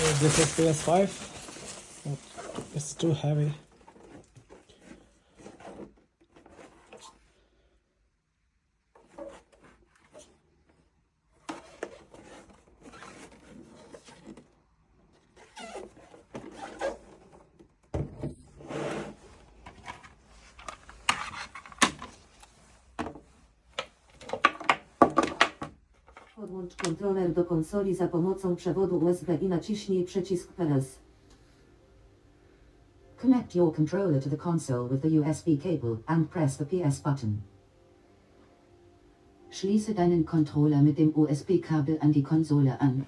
This is PS5. It's too heavy. Podłącz kontroler do konsoli za pomocą przewodu USB i naciśnij przycisk PS. Connect your controller to the console with the USB cable and press the PS button. Schließe deinen Controller mit dem USB-Kabel an die Konsole an.